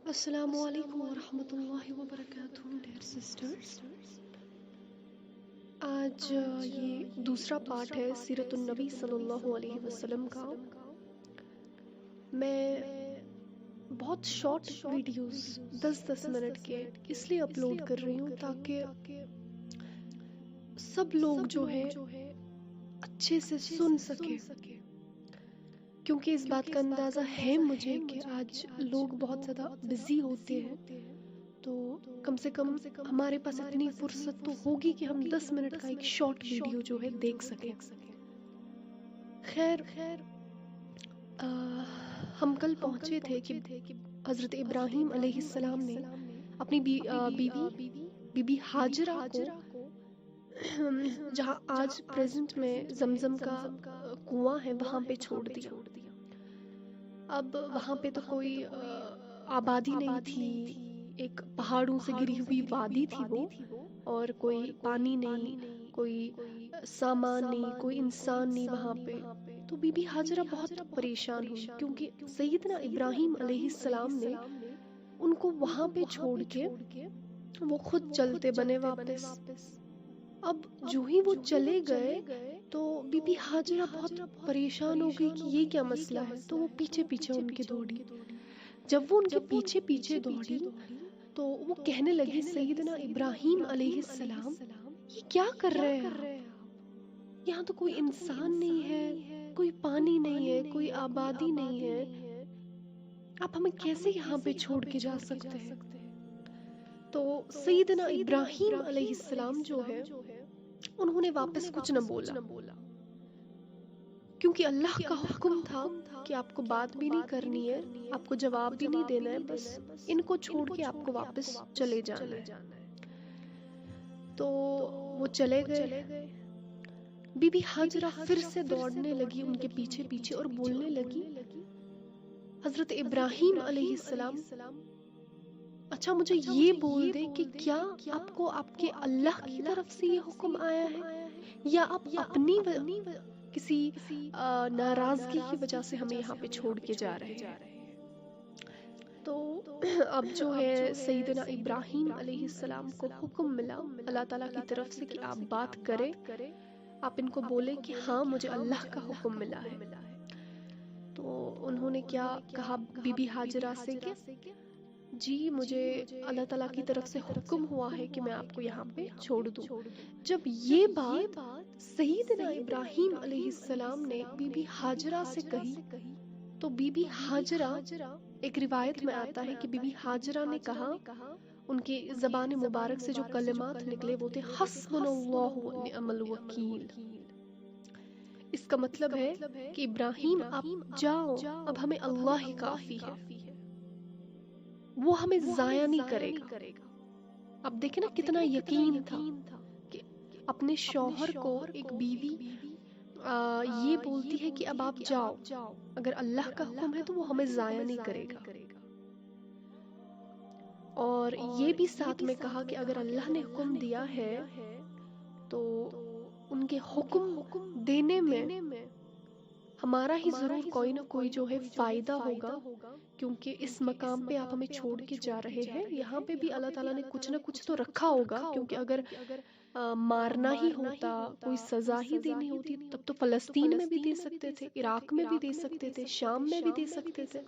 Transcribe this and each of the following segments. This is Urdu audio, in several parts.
السلام علیکم ورحمۃ اللہ وبرکاتہ ڈیئر سسٹرز. آج یہ دوسرا پارٹ ہے سیرت النبی صلی اللہ علیہ وسلم کا. میں بہت شارٹ ویڈیوز 10 منٹ کے اس لیے اپلوڈ کر رہی ہوں تاکہ سب لوگ جو ہے اچھے سے سن سکے، کیونکہ اس بات کا اندازہ ہے مجھے کہ آج لوگ بہت زیادہ بزی ہوتے ہیں، تو کم سے کم ہمارے پاس اتنی فرصت تو ہوگی کہ ہم 10 منٹ کا ایک شارٹ ویڈیو جو ہے دیکھ سکیں. خیر، ہم کل پہنچے تھے کہ حضرت ابراہیم علیہ السلام نے اپنی بی بی ہاجرہ کو جہاں آج پریزنٹ میں زمزم کا کنواں ہے وہاں پہ چھوڑ دیا. اب وہاں پہ تو کوئی آبادی نہیں تھی، ایک پہاڑوں سے گری ہوئی وادی تھی وہ، اور کوئی پانی نہیں، کوئی سامان نہیں، کوئی انسان نہیں وہاں پہ. تو بی بی ہاجرہ بہت پریشان ہوئی کیونکہ سیدنا ابراہیم علیہ السلام نے ان کو وہاں پہ چھوڑ کے وہ خود چلتے بنے واپس. اب جو ہی وہ چلے گئے تو بی بی ہاجرہ بہت پریشان ہو گئی کہ یہ کیا مسئلہ ہے، تو وہ پیچھے پیچھے ان کے دوڑی. جب وہ ان کے پیچھے پیچھے دوڑی تو وہ کہنے لگی سیدنا ابراہیم علیہ السلام یہ کیا کر رہے ہیں آپ؟ یہاں تو کوئی انسان نہیں ہے، کوئی پانی نہیں ہے، کوئی آبادی نہیں ہے، آپ ہمیں کیسے یہاں پہ چھوڑ کے جا سکتے ہیں؟ تو سیدنا ابراہیم علیہ السلام جو ہے انہوں نے واپس کچھ نہ بولا، کیونکہ اللہ کا حکم تھا کہ آپ کو بات بھی نہیں کرنی ہے، آپ کو جواب بھی نہیں دینا ہے، بس ان کو چھوڑ کے آپ کو واپس چلے جانا ہے. تو وہ چلے گئے. بی بی ہاجرہ پھر سے دوڑنے لگی ان کے پیچھے پیچھے اور بولنے لگی حضرت ابراہیم علیہ السلام اچھا مجھے یہ بول دے کہ کیا آپ کو آپ کے اللہ کی طرف سے یہ حکم آیا ہے یا آپ اپنی کسی ناراضگی کی وجہ سے ہمیں یہاں پہ چھوڑ کے جا رہے ہیں؟ تو اب جو ہے سیدنا ابراہیم علیہ السلام کو حکم ملا اللہ تعالیٰ کی طرف سے کہ آپ بات کریں، آپ ان کو بولے کہ ہاں مجھے اللہ کا حکم ملا ہے. تو انہوں نے کیا کہا بی بی ہاجرہ سے کہ جی مجھے اللہ تعالیٰ کی طرف سے حکم ہوا ہے کہ میں آپ کو یہاں پہ چھوڑ دوں. جب یہ بات سیدنا ابراہیم علیہ السلام نے بی بی ہاجرہ سے کہی تو بی بی ہاجرہ، ایک روایت میں آتا ہے کہ بی بی ہاجرہ نے کہا، ان کی زبان مبارک سے جو کلمات نکلے وہ تھے حسبنا اللہ و نعم الوکیل. اس کا مطلب ہے کہ ابراہیم آپ جاؤ، اب ہمیں اللہ ہی کافی ہے، وہ ہمیں ضائع نہیں کرے گا. اب دیکھیں نا کتنا یقین تھا کہ اپنے شوہر کو ایک بیوی یہ بولتی ہے کہ اب آپ جاؤ، اگر اللہ کا حکم ہے تو وہ ہمیں ضائع نہیں کرے گا. اور یہ بھی ساتھ میں کہا کہ اگر اللہ نے حکم دیا ہے تو ان کے حکم دینے میں ہمارا ہی ضرور کوئی نہ کوئی جو ہے فائدہ ہوگا، کیونکہ اس مقام پہ آپ ہمیں چھوڑ کے جا رہے ہیں، یہاں پہ بھی اللہ تعالیٰ نے کچھ نہ کچھ تو رکھا ہوگا. کیونکہ اگر مارنا ہی ہوتا، کوئی سزا ہی دینی ہوتی، تب تو فلسطین میں بھی دے سکتے تھے، عراق میں بھی دے سکتے تھے، شام میں بھی دے سکتے تھے.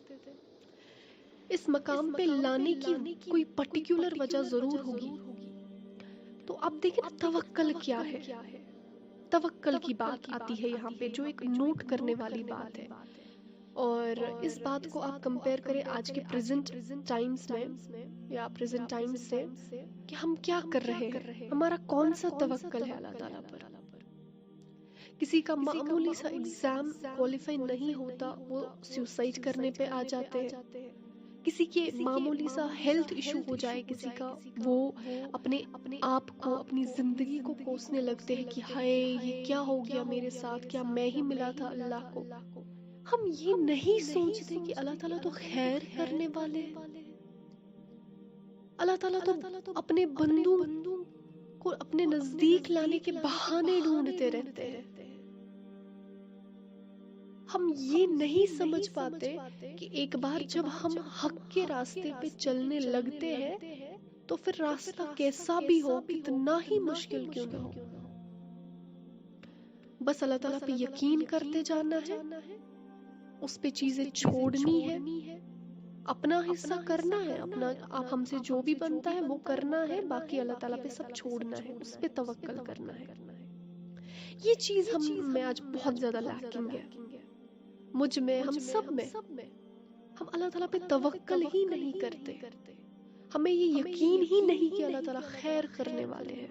اس مقام پہ لانے کی کوئی پرٹیکولر وجہ ضرور ہوگی. تو اب دیکھیں توکل کیا ہے، توکل کی بات آتی ہے یہاں پہ جو ایک نوٹ کرنے والی بات ہے. اور اس بات کو آپ کمپیئر کریں آج کے پریزنٹ ٹائمز میں یا پریزنٹ ٹائمز سے کہ ہم کیا کر رہے ہیں، ہمارا کون سا توکل ہے اللہ تعالیٰ پر. کسی کا معمولی سا ایگزام کوالیفائی نہیں ہوتا وہ سیوسائڈ کرنے پہ آ جاتے ہیں. کسی کے معمولی سا ہیلتھ ایشو ہو جائے کسی کا، وہ اپنے آپ کو، اپنی زندگی کو کوسنے لگتے ہیں کہ ہائے یہ کیا ہو گیا میرے ساتھ، کیا میں ہی ملا تھا اللہ کو. ہم یہ نہیں سوچتے کہ اللہ تعالیٰ تو خیر کرنے والے ہیں. اللہ تعالیٰ تو اپنے بندوں کو اپنے نزدیک لانے کے بہانے ڈھونڈتے رہتے ہیں. ہم یہ نہیں سمجھ پاتے کہ ایک بار جب ہم حق کے راستے پہ چلنے لگتے ہیں تو پھر راستہ کیسا بھی ہو، کتنا ہی مشکل کیوں نہ ہو، بس اللہ تعالیٰ پہ یقین کرتے جانا ہے، اس پہ چیزیں چھوڑنی ہے، اپنا حصہ کرنا ہے، اپنا آپ ہم سے جو بھی بنتا ہے وہ کرنا ہے، باقی اللہ تعالیٰ پہ سب چھوڑنا ہے، اس پہ توکل کرنا ہے۔ یہ چیز ہم میں آج بہت زیادہ لیکنگ ہے، مجھ میں، ہم سب میں۔ ہم اللہ تعالیٰ پہ توکل ہی نہیں کرتے، ہمیں یہ یقین ہی نہیں کہ اللہ تعالیٰ خیر کرنے والے ہیں۔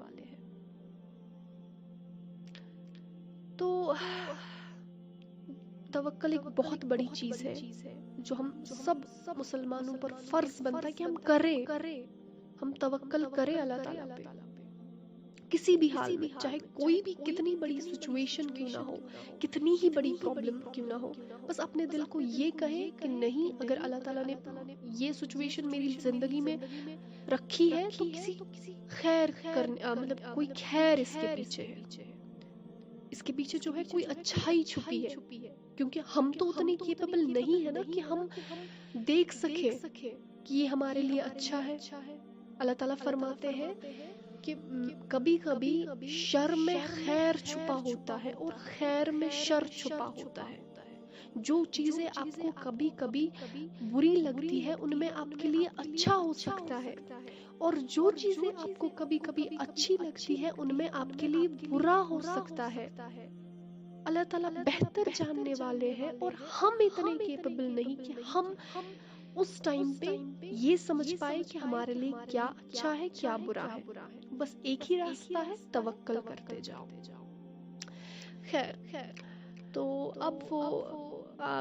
تو توکل ایک بہت بڑی چیز ہے جو ہم سب مسلمانوں پر فرض بنتا ہے کہ ہم کریں، ہم توکل کریں اللہ تعالیٰ پہ کسی بھی حال میں، چاہے کوئی بھی کتنی بڑی سچویشن کیوں نہ ہو، کتنی ہی بڑی پرابلم کیوں نہ ہو، بس اپنے دل کو یہ کہے کہ نہیں، اگر اللہ تعالیٰ نے یہ سچویشن میری زندگی میں رکھی ہے تو کسی خیر کرنے، مطلب کوئی خیر اس کے پیچھے ہے، اس کے پیچھے جو ہے کوئی اچھائی چھپی ہے، کیونکہ ہم تو اتنے کیپیبل نہیں ہے نا کہ ہم دیکھ سکے کہ یہ ہمارے لیے اچھا ہے۔ اللہ تعالیٰ فرماتے ہیں کہ کبھی کبھی شر میں خیر چھپا ہوتا ہے اور خیر میں شر چھپا ہوتا ہے۔ جو چیزیں آپ کو کبھی کبھی بری لگتی ہے ان میں آپ کے لیے اچھا ہو سکتا ہے، اور جو چیزیں آپ کو کبھی کبھی اچھی لگتی ہے ان میں آپ کے لیے برا ہو سکتا ہے۔ اللہ تعالیٰ بہتر جاننے والے ہیں، اور ہم اتنے کیپیبل نہیں کہ ہم اس ٹائم پہ یہ سمجھ پائے کہ ہمارے لیے کیا اچھا ہے کیا برا ہے۔ بس ایک ہی راستہ ہے، توکل کرتے جاؤ۔ خیر، تو اب وہ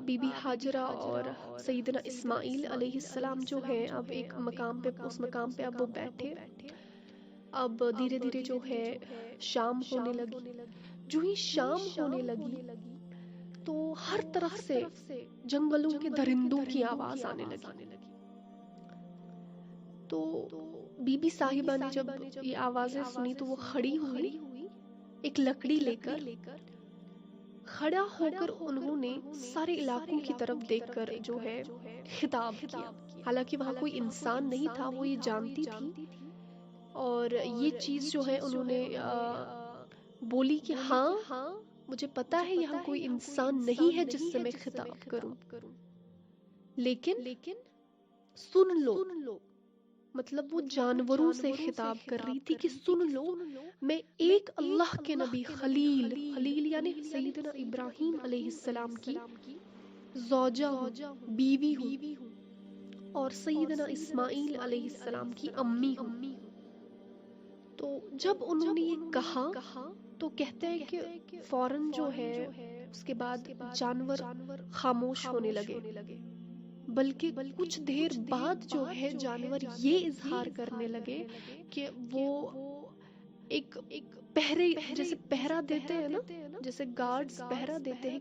بی بی ہاجرہ اور سیدنا اسماعیل علیہ السلام جو ہے اب ایک مقام پہ، اس مقام پہ اب وہ بیٹھے، اب دھیرے دھیرے جو ہے شام ہونے لگی۔ جو ہی شام ہونے لگی تو ہر طرف سے جنگلوں کے درندوں کی آواز آنے لگی۔ تو بی بی صاحبہ نے جب یہ آوازیں سنی تو وہ کھڑی ہوئی، ایک لکڑی لے کر کھڑا ہو کر انہوں نے سارے علاقوں کی طرف دیکھ کر جو ہے خطاب کیا۔ حالانکہ وہاں کوئی انسان نہیں تھا، وہ یہ جانتی تھی، اور یہ چیز جو ہے انہوں نے بولی کہ ہاں مجھے پتا ہے یہاں کوئی انسان نہیں ہے جس سے میں خطاب کروں، لیکن سن لو، مطلب وہ جانوروں سے خطاب کر رہی تھی کہ سن لو، میں ایک اللہ کے نبی خلیل یعنی سیدنا ابراہیم علیہ السلام کی زوجہ ہوں، بیوی ہوں، اور سیدنا اسماعیل علیہ السلام کی امی ہوں۔ تو جب انہوں نے یہ کہا تو کہتے ہیں کہ فوراً جو ہے اس کے بعد جانور خاموش ہونے لگے، بلکہ کچھ دیر بعد جو ہے جانور یہ اظہار کرنے لگے کہ وہ ایک پہرے، جیسے پہرا دیتے ہیں نا، جیسے گارڈز پہرا دیتے ہیں،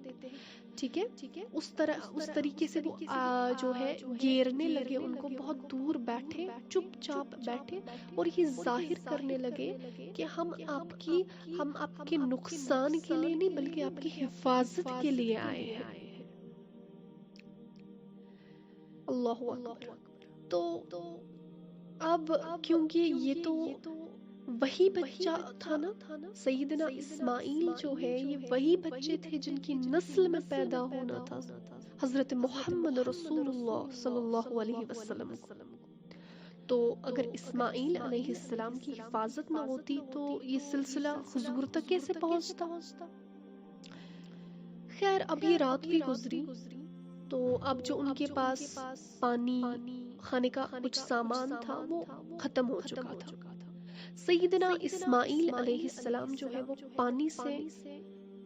ٹھیک ہے، اس طریقے سے وہ جو ہے گھیرنے لگے ان کو، بہت دور بیٹھے، چپ چاپ بیٹھے، اور یہ ظاہر کرنے لگے کہ ہم آپ کے نقصان کے لیے نہیں بلکہ آپ کی حفاظت کے لیے آئے ہیں۔ اللہ اکبر۔ تو اب کیونکہ یہ تو وہی بچہ تھا نا، سیدنا اسماعیل جو ہے یہ وہی بچے تھے جن کی نسل میں پیدا ہونا تھا حضرت محمد رسول اللہ صلی اللہ علیہ وسلم۔ تو اگر اسماعیل علیہ السلام کی حفاظت نہ ہوتی تو یہ سلسلہ حضور تک کیسے پہنچتا؟ خیر، اب یہ رات بھی گزری، تو اب جو ان کے پاس پانی، کھانے کا کچھ سامان تھا وہ ختم ہو چکا تھا۔ سیدنا اسماعیل علیہ السلام جو ہے وہ پانی سے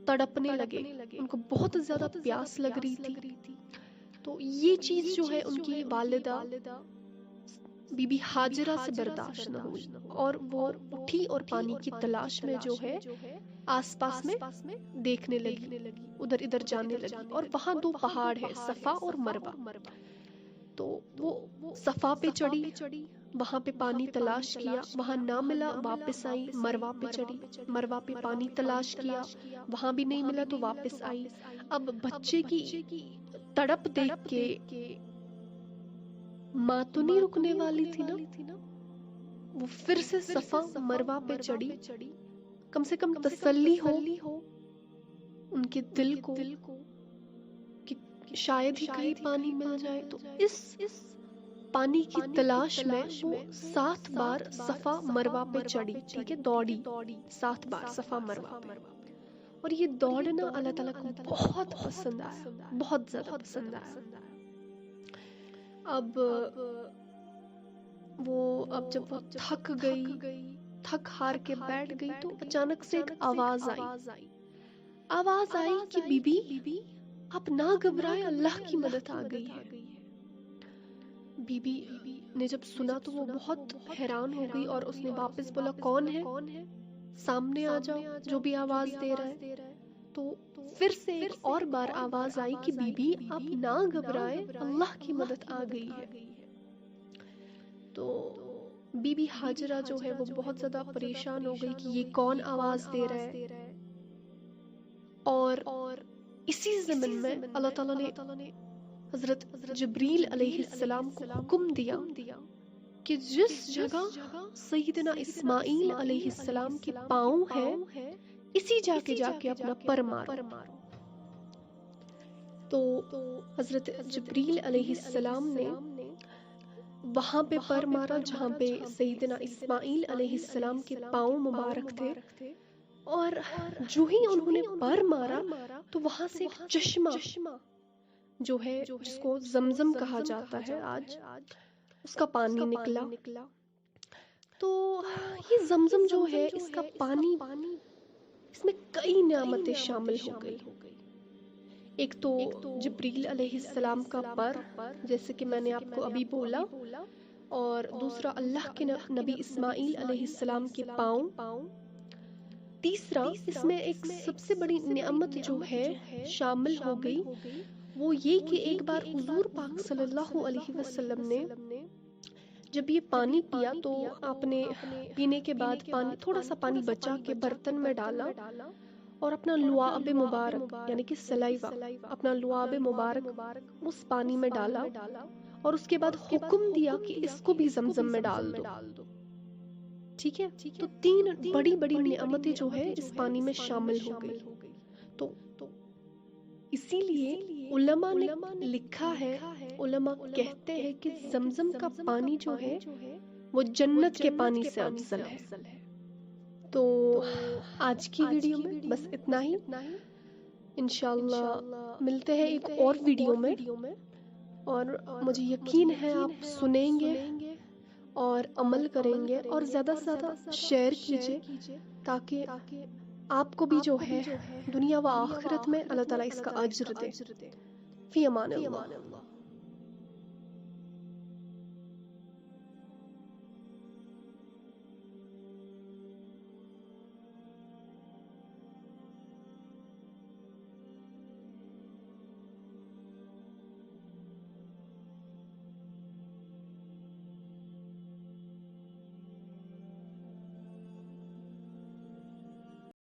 تڑپنے لگے، ان کو بہت زیادہ پیاس لگ رہی تھی۔ تو یہ چیز جو ہے ان کی والدہ بی بی ہاجرہ سے برداشت نہ ہوئی، اور وہ اٹھی اور پانی کی تلاش میں جو ہے آس پاس میں دیکھنے لگی، ادھر ادھر جانے لگی، اور وہاں دو پہاڑ ہے، صفا اور مروہ۔ تو وہ صفا پہ چڑھی، وہاں پہ پانی تلاش کیا، وہاں نہ ملا، واپس آئی، مروہ پہ چڑھی، مروہ پہ پانی تلاش کیا، وہاں بھی نہیں ملا تو واپس آئی۔ اب بچے کی تڑپ دیکھ کے ماں تو نہیں رکنے والی تھی نا، وہ پھر سے صفا مروہ پہ چڑھی، کم سے کم تسلی ہو ان کے دل کو کہ شاید ہی کہیں پانی مل جائے. تو اس پانی کی تلاش میں وہ 7 بار صفا مروہ پہ چڑھی، ٹھیک ہے، دوڑی 7 بار صفا مروہ پہ. اور یہ دوڑنا اللہ تعالیٰ کو بہت پسند آیا، بہت زیادہ پسند آیا. اب جب وہ تھک گئی، تھک ہار کے بیٹھ گئی، تو اچانک سے ایک آواز آئی کہ بی بی آپ نہ گھبرائیں، اللہ کی مدد آ گئی ہے. بی بی نے جب سنا تو وہ بہت حیران ہو گئی اور اس نے واپس بولا کون ہے، سامنے آ جاؤ جو بھی آواز دے رہا ہے. تو پھر سے ایک اور بار آواز آئی کہ بی بی آپ نہ گھبرائیں، اللہ کی مدد آ گئی ہے. تو بی بی ہاجرہ جو ہے وہ بہت زیادہ پریشان ہو گئی کہ یہ کون آواز دے رہا ہے. اور اسی زمن میں اللہ تعالیٰ نے حضرت جبریل علیہ السلام کو حکم دیا کہ جس جگہ سیدنا اسماعیل علیہ السلام کے پاؤں ہے اسی جا کے اپنا پر مارو. تو حضرت جبریل علیہ السلام نے وہاں پہ پر مارا جہاں پہ سیدنا اسماعیل علیہ السلام کے پاؤں مبارک تھے. اور جو ہی انہوں نے پر مارا تو وہاں سے ایک چشمہ جو ہے جس کو زمزم کہا جاتا ہے آج، اس کا پانی نکلا. تو یہ زمزم جو ہے اس کا پانی، اس میں کئی نعمتیں شامل ہو گئی. ایک تو جبریل علیہ السلام کا پر، جیسے کہ میں نے آپ کو ابھی بولا، اور دوسرا اللہ کے نبی اسماعیل علیہ السلام کے پاؤں. تیسرا اس میں ایک سب سے بڑی نعمت جو ہے شامل ہو گئی، وہ یہ کہ ایک بار حضور پاک صلی اللہ علیہ وسلم نے جب یہ پانی پیا تو آپ نے پینے کے بعد تھوڑا سا پانی بچا کے برتن میں ڈالا اور اپنا لعاب مبارک یعنی کہ سلائیوا، اپنا لعاب مبارک اس پانی میں ڈالا اور اس کے بعد حکم دیا کہ اس کو بھی زمزم میں ڈال دو. ٹھیک ہے، تو 3 بڑی بڑی نعمتیں جو ہے اس پانی میں شامل ہو گئی. تو اسی لیے علماء نے لکھا ہے، علماء کہتے ہیں کہ زمزم کا پانی جو ہے وہ جنت کے پانی سے افضل ہے. تو آج کی ویڈیو میں بس اتنا ہی. انشاءاللہ ملتے ہیں ایک اور ویڈیو میں، اور مجھے یقین ہے آپ سنیں گے اور عمل کریں گے، اور زیادہ سے زیادہ شیئر کیجئے تاکہ آپ کو بھی جو ہے دنیا و آخرت میں اللہ تعالیٰ اس کا اجر دے. فی امان اللہ.